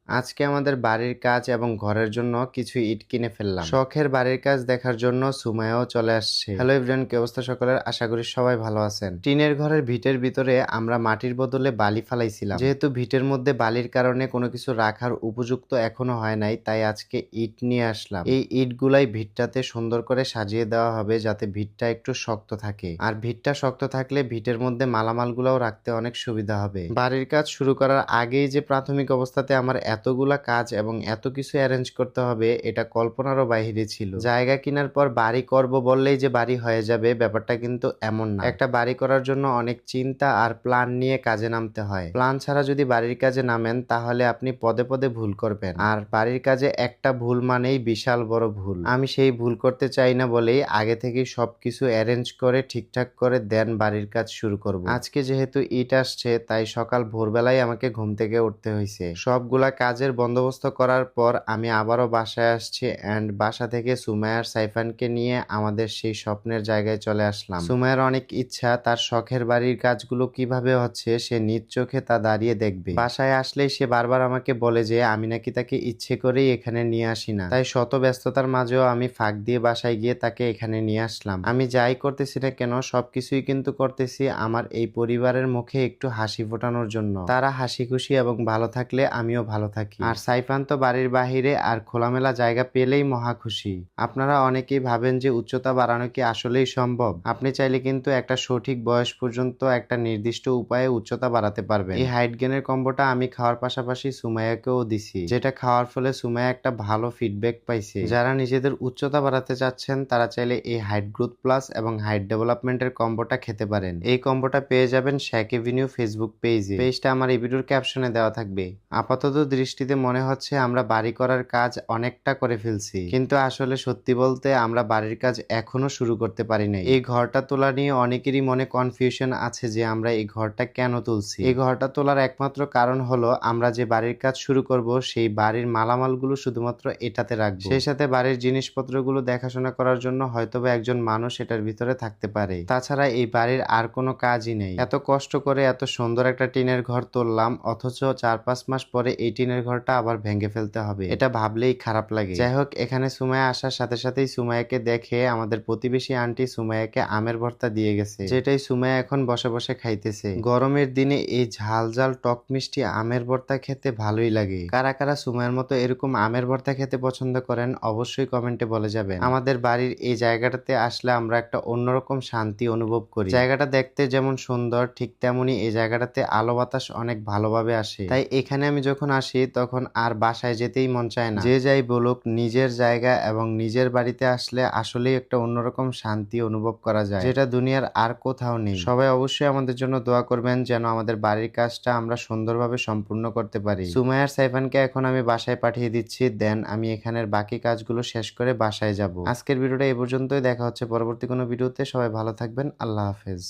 আজকে আমাদের বাড়ির কাজ এবং ঘরের জন্য কিছু ইট কিনে ফেললাম। শখের বাড়ির কাজ দেখার জন্য সুমাইয়াও চলে আসছে। হ্যালো এভরিওয়ান, কি অবস্থা সকলের? আশা করি সবাই ভালো আছেন। টিনের ঘরের ভিটের ভিতরে আমরা মাটির বদলে বালি ফালাইছিলাম। যেহেতু ভিটের মধ্যে বালির কারণে কোনো কিছু রাখার উপযুক্ত এখনো হয় নাই, তাই আজকে ইট নিয়ে আসলাম। এই ইটগুলাই ভিটটাতে সুন্দর করে সাজিয়ে দেওয়া হবে যাতে ভিটটা একটু শক্ত থাকে। আর ভিটটা শক্ত থাকলে ভিটের মধ্যে মালামালগুলাও রাখতে অনেক সুবিধা হবে। বাড়ির কাজ শুরু করার আগেই যে প্রাথমিক অবস্থাতে আমার এতগুলা কাজ এবং এত কিছু অ্যারেঞ্জ করতে হবে, এটা কল্পনারও বাইরে ছিল। জায়গা কেনার পর বাড়ি করব বললেই যে বাড়ি হয়ে যাবে, ব্যাপারটা কিন্তু এমন না। একটা বাড়ি করার জন্য অনেক চিন্তা আর প্ল্যান নিয়ে কাজে নামতে হয়। প্ল্যান ছাড়া যদি বাড়ির কাজে নামেন তাহলে আপনি পদে পদে ভুল করবেন, আর বাড়ির কাজে একটা ভুল মানেই বিশাল বড় ভুল। আমি সেই ভুল করতে চাই না বলেই আগে থেকেই সবকিছু অ্যারেঞ্জ করে ঠিকঠাক করে দেন বাড়ির কাজ শুরু করব। আজকে যেহেতু ইট আসছে, তাই সকাল ভোরবেলায় আমাকে ঘুম থেকে উঠতে হয়েছে। সবগুলা কাজের বন্দোবস্ত করার পর আমি আবারও বাসায় আসছি অ্যান্ড বাসা থেকে সুমাইয়ার সাইফানকে নিয়ে আমাদের সেই স্বপ্নের জায়গায় চলে আসলাম। সুমাইয়ার অনেক ইচ্ছা তার শখের বাড়ির কাজগুলো কিভাবে হচ্ছে সে নিজ চোখে তা দাঁড়িয়ে দেখবে। বাসায় আসলেই সে বারবার আমাকে বলে যে আমি নাকি তাকে ইচ্ছে করেই এখানে নিয়ে আসি না। তাই শত ব্যস্ততার মাঝেও আমি ফাঁক দিয়ে বাসায় গিয়ে তাকে এখানে নিয়ে আসলাম। আমি যাই করতেছি না কেন সবকিছুই কিন্তু করতেছি আমার এই পরিবারের মুখে একটু হাসি ফোটানোর জন্য। তারা হাসি খুশি এবং ভালো থাকলে আমিও ভালো থাকি। আর সাইফান তো বাড়ির বাহিরে আর খোলামেলা জায়গা পেলেই মহা খুশি। আপনারা অনেকেই ভাবেন যে উচ্চতা বাড়ানো কি আসলেই সম্ভব? আপনি চাইলে কিন্তু একটা সঠিক বয়স পর্যন্ত একটা নির্দিষ্ট উপায়ে উচ্চতা বাড়াতে পারবেন। এই হাইট গেনের কম্বোটা আমি খাওয়ার পাশাপাশি সুমাইয়াকেও দিছি, যেটা খাওয়ার ফলে সুমাইয়া একটা ভালো ফিডব্যাক পাইছে। যারা নিজেদের উচ্চতা বাড়াতে চাচ্ছেন তারা চাইলে এই হাইট গ্রোথ প্লাস এবং হাইট ডেভেলপমেন্টের কম্বোটা খেতে পারেন। এই কম্বোটা পেয়ে যাবেন শেখ এভিনিউ ফেসবুক পেজে। পেজটা আমার এই ভিডিওর ক্যাপশনে দেওয়া থাকবে। আপাতত দৃষ্টিতে মনে হচ্ছে আমরা বাড়ি করার কাজ অনেকটা করে ফেলছি, কিন্তু আসলে সত্যি বলতে আমরা বাড়ির কাজ এখনো শুরু করতে পারি নাই। এই ঘরটা তোলা নিয়ে অনেকেরই মনে কনফিউশন আছে যে আমরা এই ঘরটা কেন তুলছি। এই ঘরটা তোলার একমাত্র কারণ হলো আমরা যে বাড়ির কাজ শুরু করব সেই বাড়ির মালামালগুলো শুধুমাত্র এটাতে রাখবো। সেই সাথে বাড়ির জিনিসপত্রগুলো দেখাশোনা করার জন্য হয়তোবা একজন মানুষ এটার ভিতরে থাকতে পারে। তাছাড়া এই বাড়ির আর কোনো কাজই নেই। এত কষ্ট করে এত সুন্দর একটা টিনের ঘর তুললাম, অথচ 4-5 মাস পরে এই টিনের ঘরটা আবার ভেঙে ফেলতে হবে। এটা ভাবলেই খারাপ লাগে। যাই হোক, এখানে সুমাইয়া আসার সাথে সাথেই সুমাইয়াকে দেখে আমাদের প্রতিবেশী আন্টি সুমাইয়াকে আমের ভর্তা দিয়ে গেছে, যেটাই সুমাইয়া এখন বসে বসে খাইতেছে। গরমের দিনে এই ঝাল ঝাল টক মিষ্টি আমের ভর্তা খেতে ভালোই লাগে। কারা কারা সুমাইয়ার মতো এরকম আমের ভর্তা খেতে পছন্দ করেন অবশ্যই কমেন্টে বলে যাবেন। আমাদের বাড়ির এই জায়গাটাতে আসলে আমরা একটা অন্যরকম শান্তি অনুভব করি। জায়গাটা দেখতে যেমন সুন্দর ঠিক তেমনি এই জায়গাটাতে আলো বাতাস অনেক ভালোভাবে আসে। তাই এখানে আমি যখন আসি তখন আর বাসায় যেতেই মন চায় না। যে যাই বলুক, নিজের জায়গা এবং নিজের বাড়িতে আসলে আসলেই একটা অন্যরকম শান্তি অনুভব করা যায়, যেটা দুনিয়ার আর কোথাও নেই। সবাই অবশ্যই আমাদের জন্য দোয়া করবেন যেন আমাদের বাড়ির কাজটা আমরা সুন্দরভাবে সম্পূর্ণ করতে পারি। সুমাইয়ার সাইফানকে এখন আমি বাসায় পাঠিয়ে দিচ্ছি, দেন আমি এখানের বাকি কাজগুলো শেষ করে বাসায় যাব। আজকের ভিডিওটা এই পর্যন্তই। দেখা হচ্ছে পরবর্তী কোনো ভিডিওতে। সবাই ভালো থাকবেন। আল্লাহ হাফেজ।